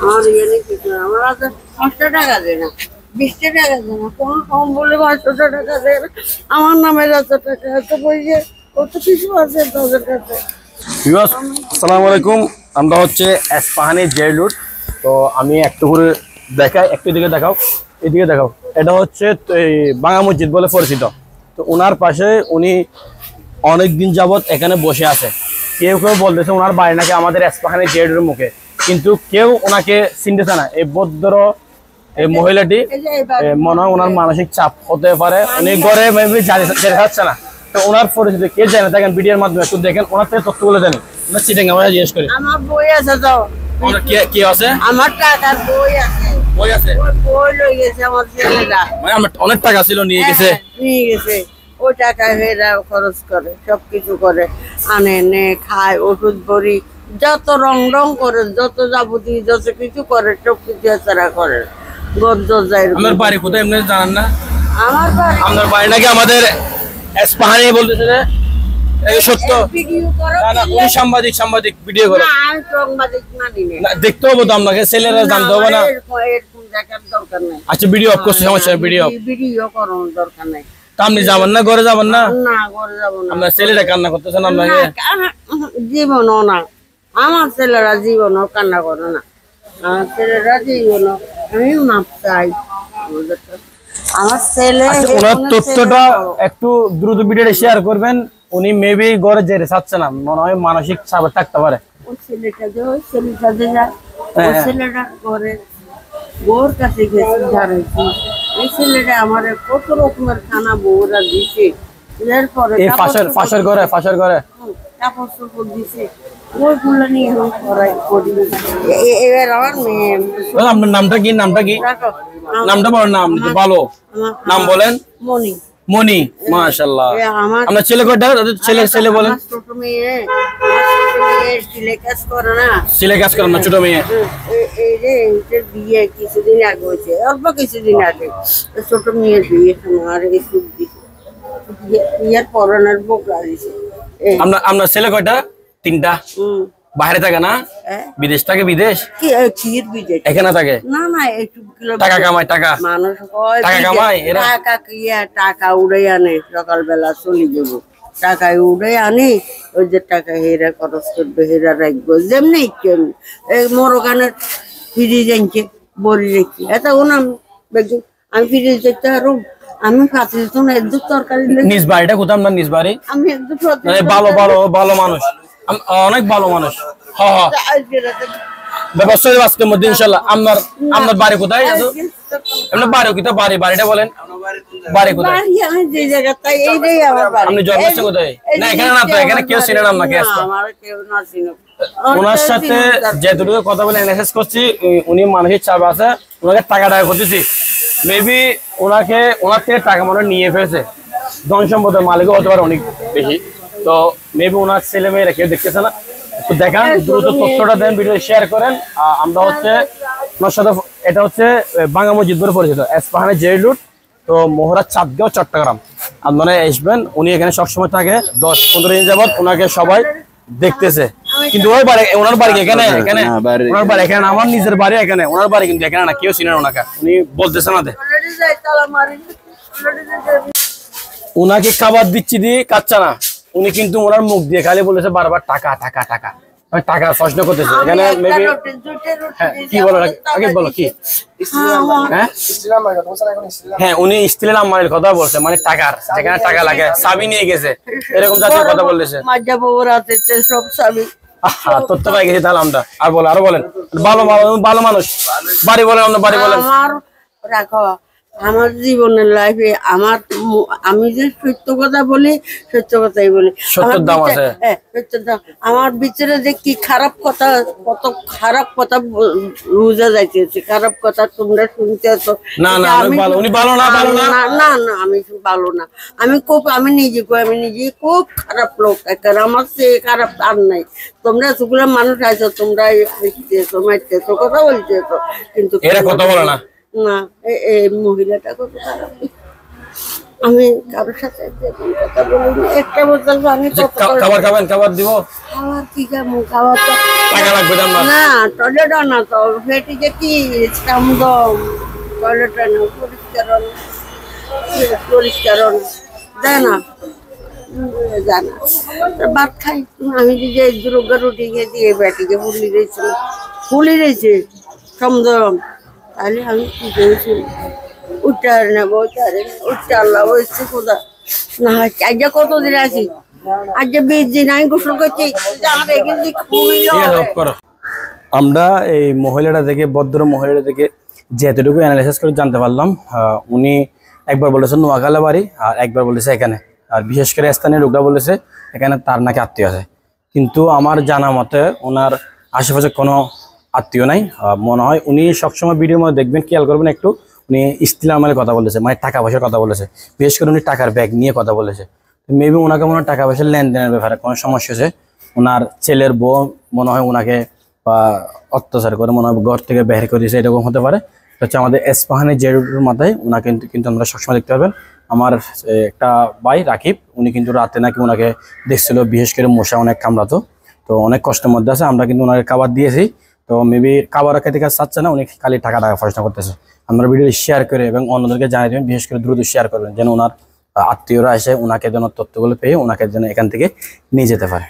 আমার এখানে কিছু না, আমার হাতে 500 টাকা দেয় না, 20 টাকা দেয় না, কম কম বলে 500 টাকা দেয় না। আমার নামে যত টাকা এত পয়সা কত কিছু আছে তাদের কাছে। আসসালামু আলাইকুম, আমরা হচ্ছে এসপাহানি জেড রুট। তো আমি একটু করে দেখাই, একটু দিকে দেখাও, এদিকে দেখাও। এটা হচ্ছে বাংলা মসজিদ বলে পরিচিত। তো ওনার পাশে উনি অনেক দিন যাবত এখানে বসে আছে। কেউ কেউ বলতেছে ওনার বাড়ি নাকি আমাদের এসপাহানি জেড রুটের মুখে, কিন্তু কেউ ওনাকে চিনতেছে না। এই ভদ্র এই মহিলাটি মনে হয় ওনার মানসিক চাপ হতে পারে, উনি ঘরে যেতে চাচ্ছে না। তো ওনার পরিচিত কে জানে দেখেন ভিডিওর মাধ্যমে একটু দেখেন, ওনার থেকে তথ্যগুলো জানেন। ওনার চিটেন আমরা জিজ্ঞেস করি। আমার বই আছে তো, কি আছে? আমার টাকার বই আছে। বই আছে? বই লই গেছে আমার ছেলেরা, মানে অনেক টাকা ছিল নিয়ে গেছে। নিয়ে গেছে ওই টাকা এরা খরচ করে, সবকিছু করে, আনে নে খায়, ওষুধ ভরি, যত রং রং করে, যত যাবতীয় যত কিছু করে সবকিছু এছাড়া করে। গদ্দ যায়। আমার বাড়ি কোথায় এমনি জানান না? আমার বাড়ি, আপনার বাড়ি নাকি আমাদের এসপাহানি বলতেছে যে সত্য? ভিডিও করো না না, উনি সাংবাদিক, সাংবাদিক ভিডিও করে। না, আমি সাংবাদিক মানি না। দেখতে হবে তো আপনাকে, ছেলেরা জানতে হবে না? এরকম দেখার দরকার নাই। আচ্ছা ভিডিও অফ করছে, সমস্যা নেই, ভিডিও ভিডিও করানোর দরকার নাই। তা আপনি যাবেন না, ঘরে যাবেন না? না, ঘরে যাবো না। আপনার ছেলেটা কান্না করতেছেন আপনাকে? জীবনও না, আমার ছেলেরা জীবনও কান্না করে না। আমার ছেলেরা জীবনও, আমি মাপ চাই আমার ছেলে। ওনার তথ্যটা একটু দ্রুত ভিডিওটা শেয়ার করবেন। উনি মেবি ঘরে যেতে চাচ্ছে না, মনে হয় মানসিক চাপে থাকতে পারে। ওই ছেলেটা যে যায়, ওই ছেলেটা ঘরে বউর কাছে গেছে দাঁড়াইছি। এই ছেলেটা আমার কত রকমের খানা বউরা দিছে, এরপরে ফাঁসের ঘরে কাপড় চোপড় দিছে, ওইগুলো নিয়ে আমি করি। এবার আমার মেয়ে। আপনার নামটা কি? নামটা বলেন, নাম ভালো নাম বলেন। মনি। মনি, মাশাআল্লাহ। আপনার ছেলে কয়টা? ছেলে বলেন। ছোট মেয়ে সিলে কাজ করে না, ছেলে কাজ করেন না, ছোট মেয়ে। এই যে বিয়ে কিছুদিন আগে হয়েছে, অল্প কিছুদিন আগে ছোট মেয়ের বিয়ে আমার এই সুখ দিছে, বিয়ের পরানোর বোকরা দিছে। আপনার ছেলে কয়টা? 3টা। বাইরে থাকে না? বিদেশ থাকে? বিদেশ এখানে থাকে? না না, একটু টাকা কামায়, টাকা মানুষ টাকা কামায়, টাকা উড়ে আনে, সকালবেলা চলে যাবো, টাকা উড়ে আনি, ওই যে টাকা হেরা খরচ করবে, হেরা রাখবো যেমনি মোরগানের ফিরে যাইছে বলি রেখি এত ওনাম আমি ফিরে যেতে আরো। আমি ফাঁসি তো না, একদম তরকারি। নিজ বাড়িটা কোথাও? আপনার নিজ বাড়ি? আমি একদম ভালো ভালো ভালো মানুষ, অনেক ভালো মানুষ। ব্যবস্থা হবে আজকের মধ্যে ইনশাল্লাহ। আপনার বাড়ি কোথায়? আপনার বাড়ি কোথায়? বাড়িটা বলেন। বাড়ি কোথায়? যে জায়গাটা এইটাই আমার বাড়ি। আপনি জন্মস্থান কোথায়? না এখানে না, তো এখানে কেউ চিনে না আপনাকে। ওনার সাথে যেটুকু কথা বলে এনালাইসিস করছি, উনি মানসিক চাপ আছে, ওনাকে টাকা করতেছি। মেবি ওনার থেকে টাকা মনে নিয়ে ফেলেছে, ধন সম্পদের মালিকও হতে পারে অনেক বেশি। তো মেবি ওনার ছেলে মেয়েরা কেউ দেখতেছে না, তো দেখান, দ্রুত তথ্যটা দেন, ভিডিও শেয়ার করেন। আমরা হচ্ছে ওনার সাথে, এটা হচ্ছে বাংলা মসজিদ বলে পরিচিত, এসপাহানি জেড রুট। তো মহড়া চাঁদগাঁও, চট্টগ্রাম। আপনারা আসবেন, উনি এখানে সবসময় থাকে। 10-15 দিন যাবত ওনাকে সবাই দেখতেছে, কিন্তু ওনার বাড়ি এখানে, ওনার বাড়ি এখানে, আমার নিজের বাড়ি এখানে, ওনার বাড়ি কিন্তু এখানে না, কেউ চিনে ওনাকে, উনি বলতেছে না। উনাকে খাবার দিচ্ছি দিয়ে কাচ্চা না, উনি কিন্তু ওনার মুখ দিয়ে খালি বলেছে বারবার টাকা টাকা টাকা, টাকার প্রশ্ন করতেছে এখানে। মেবি কি বলো আগে, বলো কি? হ্যাঁ, উনি স্টিলের আলমারির কথা বলছে, মানে টাকার, যেখানে টাকা লাগে চাবি নিয়ে গেছে, এরকম জাতীয় কথা বলতেছে। তথ্য পাই গেছি তাহলে আমরা। আর বলো, আরো বলেন। ভালো মানুষ। বাড়ি বলেন, আপনার বাড়ি বলেন। আমার জীবনের লাইফে আমি যে সত্য কথা বলি, সত্য কথাই বলি। সত্যের দাম আছে। আমার ভিতরে যে কি খারাপ কথা, কত খারাপ কথা বোঝা যাইতেছে, খারাপ কথা তোমরা শুনতেছো। না না, উনি ভালো না, না না, আমি ভালো না। আমি নিজে খুব খারাপ লোক। আমার সে খারাপ আর নাই। তোমরা সেগুলো মানুষ আছো, তোমরা মারতেছো, কথা বলতেছো, কিন্তু এরা কথা বলে না। না, এই মহিলাটা কত খারাপ। আমি কারোর সাথে তেমন কথা বলিনি। একটা বোতল পানি যে কত করে- খাবার খাবেন, খাবার দিব, খাবার কি খাবো? খাবার তো টাকা লাগবে না আমার। না, টয়লেটও না তো, পেটিতে কি কামদম, টয়লেটে না, পরিষ্কার দেয় না, জানা ভাত খাই। আমি যে দুর্গা রুটি খেয়ে দিয়ে বেটিকে ফুলি রয়েছে সমদম, তাহলে আমি কি করেছি? উচ্চার নেবো, উচ্চার আল্লাহ হচ্ছে খোদা না। আজ কতদিন আছি, আজ 20 দিন আমি গোসল করছি। ঠিক আছে, off করো। আমরা এই মহিলাটা থেকে, ভদ্র মহিলাটা থেকে যেতটুকু অ্যানালাইসিস করে জানতে পারলাম, উনি একবার বলেছেন নোয়াখালী বাড়ি, আর একবার বলেছে এখানে, আর বিশেষ করে স্থানীয় লোকরা বলেছে এখানে তার নাকি আত্মীয় আছে। কিন্তু আমার জানা মতে ওনার আশেপাশে কোনো আত্মীয় নাই। মনে হয় উনি সবসময় ভিডিওর মধ্যে দেখবেন, খেয়াল করবেন একটু, উনি ইস্তিলামের কথা বলেছে, মানে টাকা পয়সার কথা বলেছে। বিশেষ করে উনি টাকার ব্যাগ নিয়ে কথা বলেছে। মেবি ওনাকে মনে হয় টাকা পয়সার লেনদেনের ব্যাপারে কোনো সমস্যা হয়েছে। ওনার ছেলের বউ মনে হয় ওনাকে অত্যাচার করে মনে হয় ঘর থেকে বের করে দিয়েছে, এরকম হতে পারে। হচ্ছে আমাদের এসপাহানের জেরুর মাথায় ওনাকে কিন্তু আমরা সবসময় দেখতে পাবেন। আমার একটা ভাই রাকিব, উনি কিন্তু রাতে নাকি ওনাকে দেখছিল, বিশেষ করে মশা অনেক কামড়াতো, তো অনেক কষ্টের মধ্যে আছে। আমরা কিন্তু ওনাকে খাবার দিয়েছি, তো মেবি খাবার খেতে কাছে চাচ্ছে না, উনি খালি টাকা পয়সা করতেছে। আমরা ভিডিও শেয়ার করে এবং অন্যদেরকে জানিয়ে দেবেন, বিশেষ করে দ্রুত শেয়ার করবেন, যেন ওনার আত্মীয়রা এসে ওনাকে যেন তথ্যগুলো পেয়ে ওনাকে যেন এখান থেকে নিয়ে যেতে পারে।